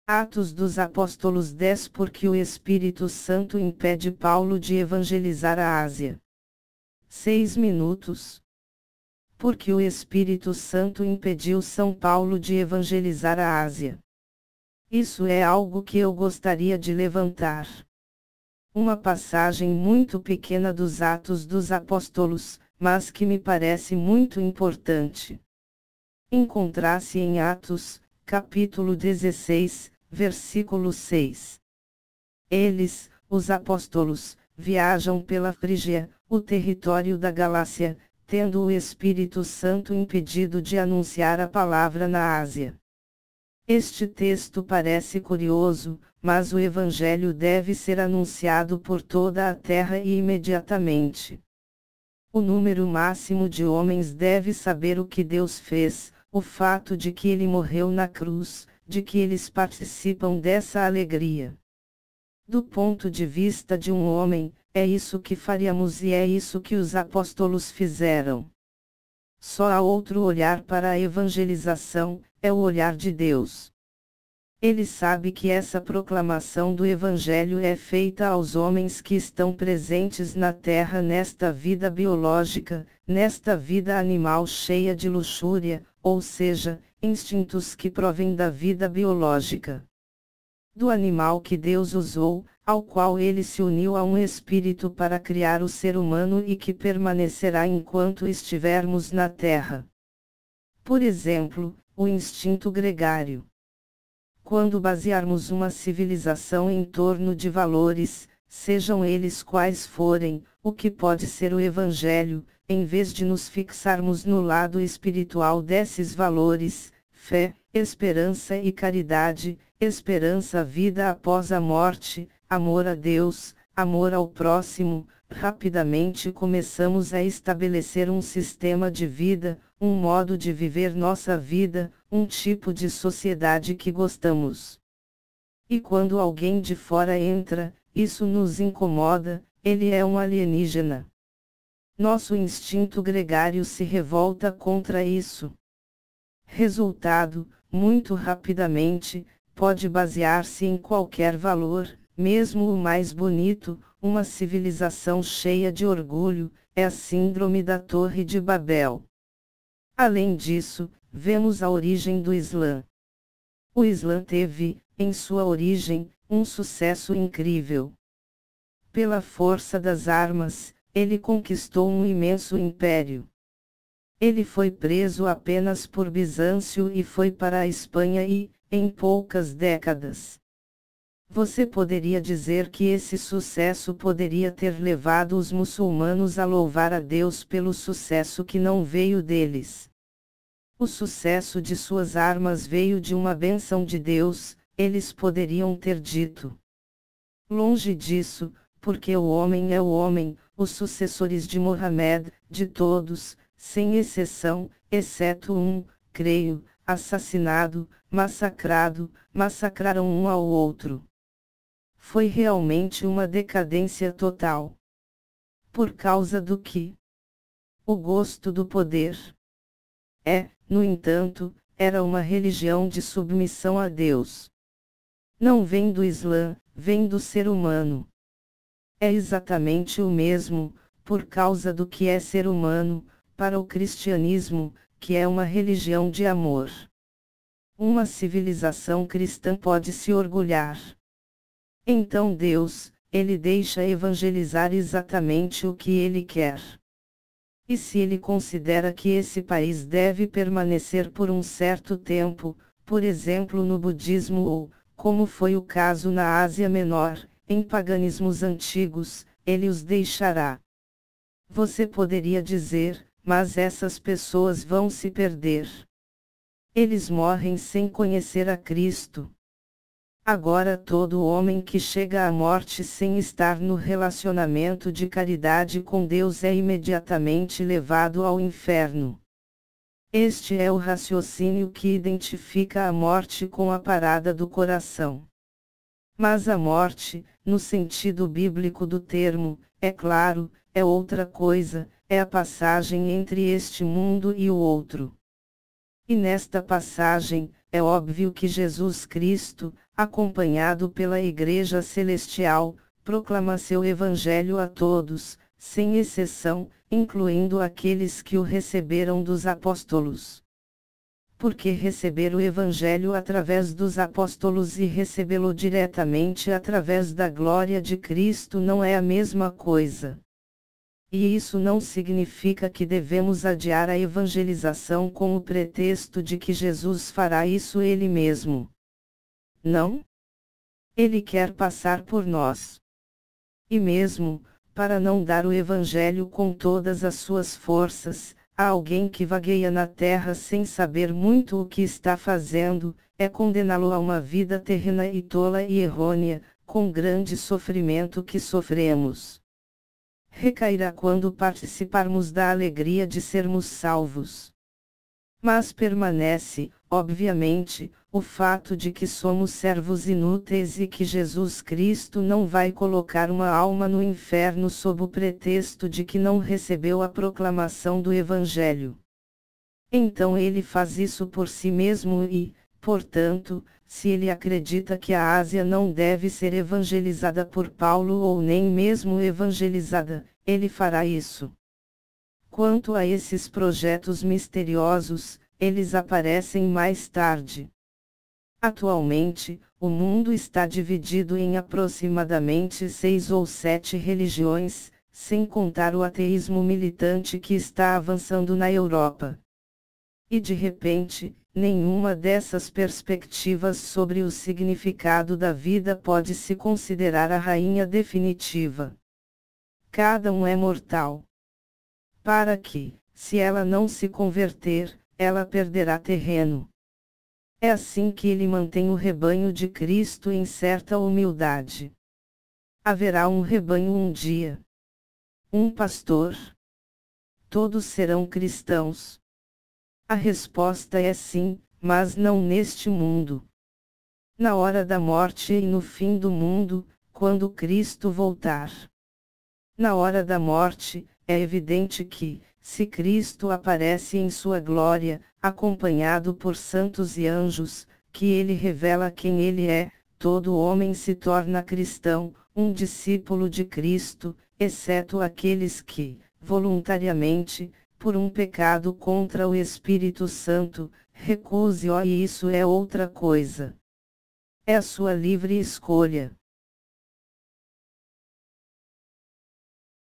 Atos dos Apóstolos 10. Porque o Espírito Santo impede Paulo de evangelizar a Ásia. 6 minutos. Porque o Espírito Santo impediu São Paulo de evangelizar a Ásia. Isso é algo que eu gostaria de levantar. Uma passagem muito pequena dos Atos dos Apóstolos, mas que me parece muito importante. Encontra-se em Atos, capítulo 16, versículo 6. Eles, os apóstolos, viajam pela Frígia, o território da Galácia, tendo o Espírito Santo impedido de anunciar a palavra na Ásia. Este texto parece curioso, mas o Evangelho deve ser anunciado por toda a terra e imediatamente. O número máximo de homens deve saber o que Deus fez, o fato de que ele morreu na cruz, de que eles participam dessa alegria. Do ponto de vista de um homem, é isso que faríamos e é isso que os apóstolos fizeram. Só há outro olhar para a evangelização, é o olhar de Deus. Ele sabe que essa proclamação do Evangelho é feita aos homens que estão presentes na terra nesta vida biológica, nesta vida animal cheia de luxúria, ou seja, instintos que provêm da vida biológica. Do animal que Deus usou, ao qual ele se uniu a um espírito para criar o ser humano e que permanecerá enquanto estivermos na terra. Por exemplo, o instinto gregário. Quando basearmos uma civilização em torno de valores, sejam eles quais forem, o que pode ser o Evangelho, em vez de nos fixarmos no lado espiritual desses valores, fé, esperança e caridade, esperança à vida após a morte, amor a Deus, amor ao próximo, rapidamente começamos a estabelecer um sistema de vida, um modo de viver nossa vida, um tipo de sociedade que gostamos. E quando alguém de fora entra, isso nos incomoda, ele é um alienígena. Nosso instinto gregário se revolta contra isso. Resultado, muito rapidamente, pode basear-se em qualquer valor, mesmo o mais bonito. Uma civilização cheia de orgulho, é a síndrome da Torre de Babel. Além disso, vemos a origem do Islã. O Islã teve, em sua origem, um sucesso incrível. Pela força das armas, ele conquistou um imenso império. Ele foi preso apenas por Bizâncio e foi para a Espanha e, em poucas décadas. Você poderia dizer que esse sucesso poderia ter levado os muçulmanos a louvar a Deus pelo sucesso que não veio deles. O sucesso de suas armas veio de uma bênção de Deus, eles poderiam ter dito. Longe disso, porque o homem é o homem, os sucessores de Mohamed, de todos, sem exceção, exceto um, creio, assassinado, massacraram um ao outro. Foi realmente uma decadência total. Por causa do que? O gosto do poder. No entanto, era uma religião de submissão a Deus. Não vem do Islã, vem do ser humano. É exatamente o mesmo, por causa do que é ser humano, para o cristianismo, que é uma religião de amor. Uma civilização cristã pode se orgulhar. Então Deus, ele deixa evangelizar exatamente o que ele quer. E se ele considera que esse país deve permanecer por um certo tempo, por exemplo no budismo ou, como foi o caso na Ásia Menor, em paganismos antigos, ele os deixará. Você poderia dizer, mas essas pessoas vão se perder. Eles morrem sem conhecer a Cristo. Agora todo homem que chega à morte sem estar no relacionamento de caridade com Deus é imediatamente levado ao inferno. Este é o raciocínio que identifica a morte com a parada do coração. Mas a morte, no sentido bíblico do termo, é claro, é outra coisa, é a passagem entre este mundo e o outro. E nesta passagem, é óbvio que Jesus Cristo, acompanhado pela Igreja Celestial, proclama seu Evangelho a todos, sem exceção, incluindo aqueles que o receberam dos apóstolos. Porque receber o Evangelho através dos apóstolos e recebê-lo diretamente através da glória de Cristo não é a mesma coisa. E isso não significa que devemos adiar a evangelização com o pretexto de que Jesus fará isso ele mesmo. Não? Ele quer passar por nós. E mesmo, para não dar o Evangelho com todas as suas forças, a alguém que vagueia na terra sem saber muito o que está fazendo, é condená-lo a uma vida terrena e tola e errônea, com grande sofrimento que sofremos. Recairá quando participarmos da alegria de sermos salvos. Mas permanece, obviamente, o fato de que somos servos inúteis e que Jesus Cristo não vai colocar uma alma no inferno sob o pretexto de que não recebeu a proclamação do Evangelho. Então ele faz isso por si mesmo e, portanto, se ele acredita que a Ásia não deve ser evangelizada por Paulo ou nem mesmo evangelizada, ele fará isso. Quanto a esses projetos misteriosos, eles aparecem mais tarde. Atualmente, o mundo está dividido em aproximadamente 6 ou 7 religiões, sem contar o ateísmo militante que está avançando na Europa. E de repente, nenhuma dessas perspectivas sobre o significado da vida pode se considerar a rainha definitiva. Cada um é mortal. Para que, se ela não se converter, ela perderá terreno. É assim que ele mantém o rebanho de Cristo em certa humildade. Haverá um rebanho um dia. Um pastor. Todos serão cristãos. A resposta é sim, mas não neste mundo. Na hora da morte e no fim do mundo, quando Cristo voltar. Na hora da morte, é evidente que, se Cristo aparece em sua glória, acompanhado por santos e anjos, que ele revela quem ele é, todo homem se torna cristão, um discípulo de Cristo, exceto aqueles que, voluntariamente, por um pecado contra o Espírito Santo, recuse-o e isso é outra coisa. É a sua livre escolha.